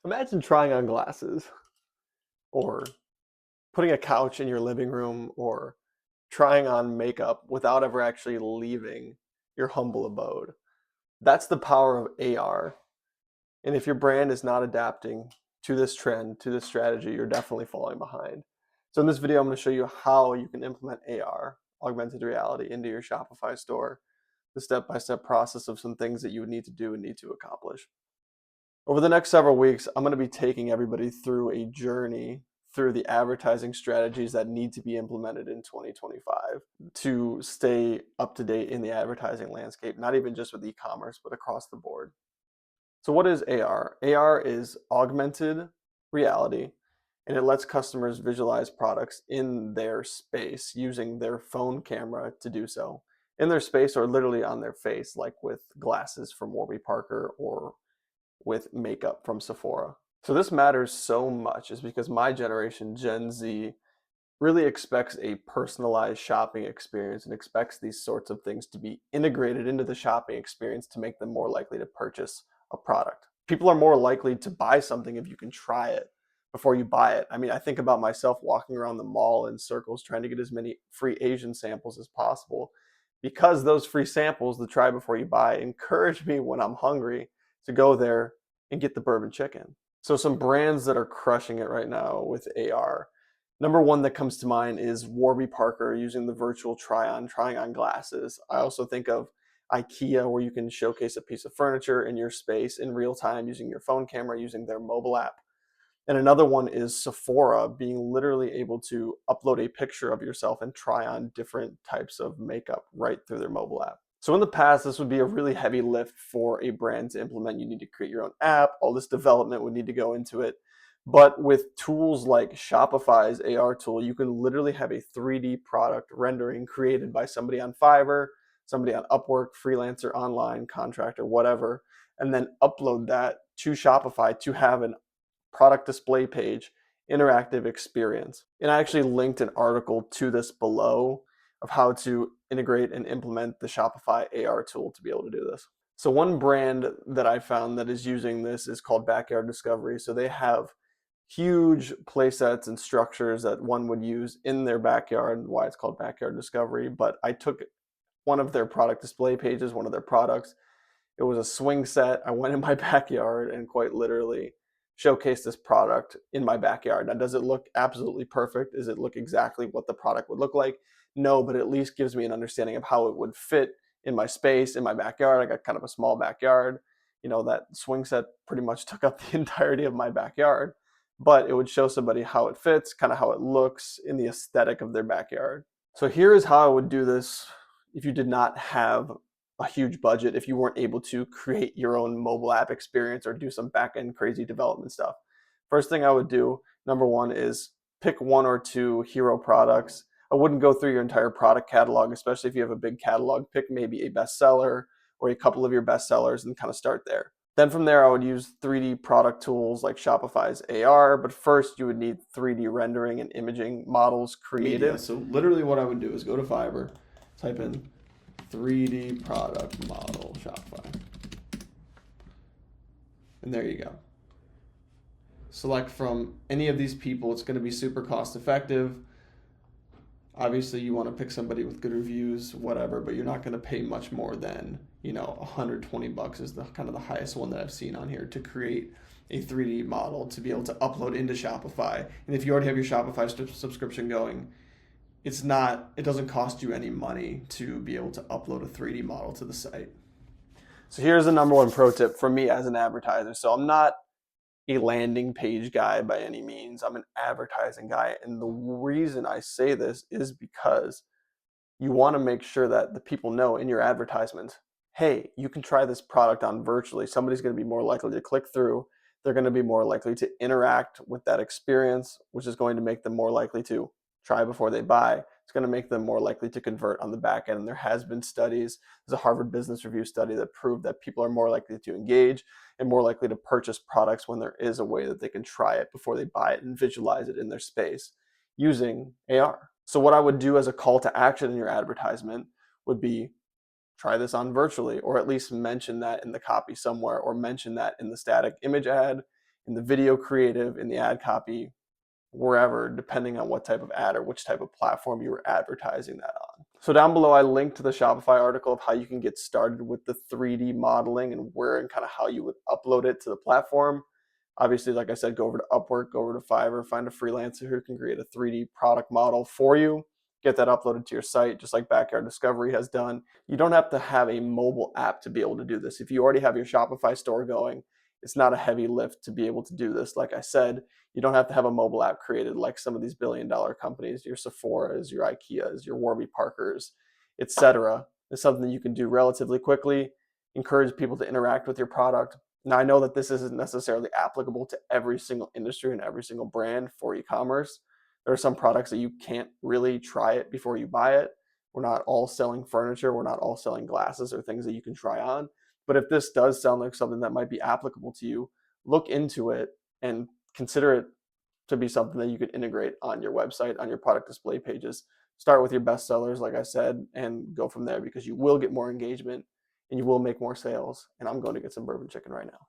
Imagine trying on glasses or putting a couch in your living room or trying on makeup without ever actually leaving your humble abode. That's the power of AR. And if your brand is not adapting to this trend, to this strategy, you're definitely falling behind. So in this video, I'm going to show you how you can implement AR, augmented reality, into your Shopify store, the step-by-step process of some things that you would need to do and need to accomplish. Over the next several weeks, I'm going to be taking everybody through a journey through the advertising strategies that need to be implemented in 2025 to stay up to date in the advertising landscape, not even just with e-commerce, but across the board. So what is AR? AR is augmented reality, and it lets customers visualize products in their space using their phone camera to do so. In their space or literally on their face, like with glasses from Warby Parker or with makeup from Sephora. So this matters so much is because my generation, Gen Z, really expects a personalized shopping experience and expects these sorts of things to be integrated into the shopping experience to make them more likely to purchase a product. People are more likely to buy something if you can try it before you buy it. I mean, I think about myself walking around the mall in circles trying to get as many free Asian samples as possible because those free samples, the try before you buy, encourage me when I'm hungry to go there and get the bourbon chicken. So some brands that are crushing it right now with AR. Number one that comes to mind is Warby Parker using the virtual trying on glasses. I also think of IKEA, where you can showcase a piece of furniture in your space in real time using your phone camera, using their mobile app. And another one is Sephora being literally able to upload a picture of yourself and try on different types of makeup right through their mobile app. So in the past, this would be a really heavy lift for a brand to implement. You need to create your own app. All this development would need to go into it. But with tools like Shopify's AR tool, you can literally have a 3D product rendering created by somebody on Fiverr, somebody on Upwork, freelancer, online, contractor, whatever, and then upload that to Shopify to have an product display page, interactive experience. And I actually linked an article to this below of how to integrate and implement the Shopify AR tool to be able to do this. So one brand that I found that is using this is called Backyard Discovery. So they have huge play sets and structures that one would use in their backyard, why it's called Backyard Discovery. But I took one of their product display pages, one of their products. It was a swing set. I went in my backyard and quite literally showcased this product in my backyard. Now, does it look absolutely perfect? Does it look exactly what the product would look like? No, but at least gives me an understanding of how it would fit in my space, in my backyard. I got kind of a small backyard. You know, that swing set pretty much took up the entirety of my backyard, but it would show somebody how it fits, kind of how it looks in the aesthetic of their backyard. So here is how I would do this if you did not have a huge budget, if you weren't able to create your own mobile app experience or do some back end crazy development stuff. First thing I would do, number one, is pick one or two hero products. I wouldn't go through your entire product catalog, especially if you have a big catalog. Pick maybe a bestseller or a couple of your bestsellers and kind of start there. Then from there, I would use 3D product tools like Shopify's AR, but first you would need 3D rendering and imaging models created. Media. So literally what I would do is go to Fiverr, type in 3D product model Shopify. And there you go. Select from any of these people. It's going to be super cost effective. Obviously, you want to pick somebody with good reviews, whatever, but you're not going to pay much more than, $120 is the kind of the highest one that I've seen on here to create a 3D model to be able to upload into Shopify. And if you already have your Shopify subscription going, it doesn't cost you any money to be able to upload a 3D model to the site. So here's the number one pro tip for me as an advertiser. So I'm not a landing page guy by any means. I'm an advertising guy. And the reason I say this is because you want to make sure that the people know in your advertisements, hey, you can try this product on virtually. Somebody's going to be more likely to click through. They're going to be more likely to interact with that experience, which is going to make them more likely to try before they buy. It's going to make them more likely to convert on the back end. And there has been studies, there's a Harvard Business Review study that proved that people are more likely to engage and more likely to purchase products when there is a way that they can try it before they buy it and visualize it in their space using AR. So what I would do as a call to action in your advertisement would be try this on virtually, or at least mention that in the copy somewhere, or mention that in the static image ad, in the video creative, in the ad copy, wherever, depending on what type of ad or which type of platform you were advertising that on. So down below, I linked to the Shopify article of how you can get started with the 3D modeling and where and kind of how you would upload it to the platform. Obviously, like I said, go over to Upwork, go over to Fiverr, find a freelancer who can create a 3D product model for you, get that uploaded to your site, just like Backyard Discovery has done. You don't have to have a mobile app to be able to do this. If you already have your Shopify store going, it's not a heavy lift to be able to do this. Like I said, you don't have to have a mobile app created like some of these billion-dollar companies, your Sephoras, your Ikeas, your Warby Parkers, etc. It's something that you can do relatively quickly, encourage people to interact with your product. Now, I know that this isn't necessarily applicable to every single industry and every single brand for e-commerce. There are some products that you can't really try it before you buy it. We're not all selling furniture. We're not all selling glasses or things that you can try on. But if this does sound like something that might be applicable to you, look into it and consider it to be something that you could integrate on your website, on your product display pages. Start with your best sellers, like I said, and go from there because you will get more engagement and you will make more sales. And I'm going to get some bourbon chicken right now.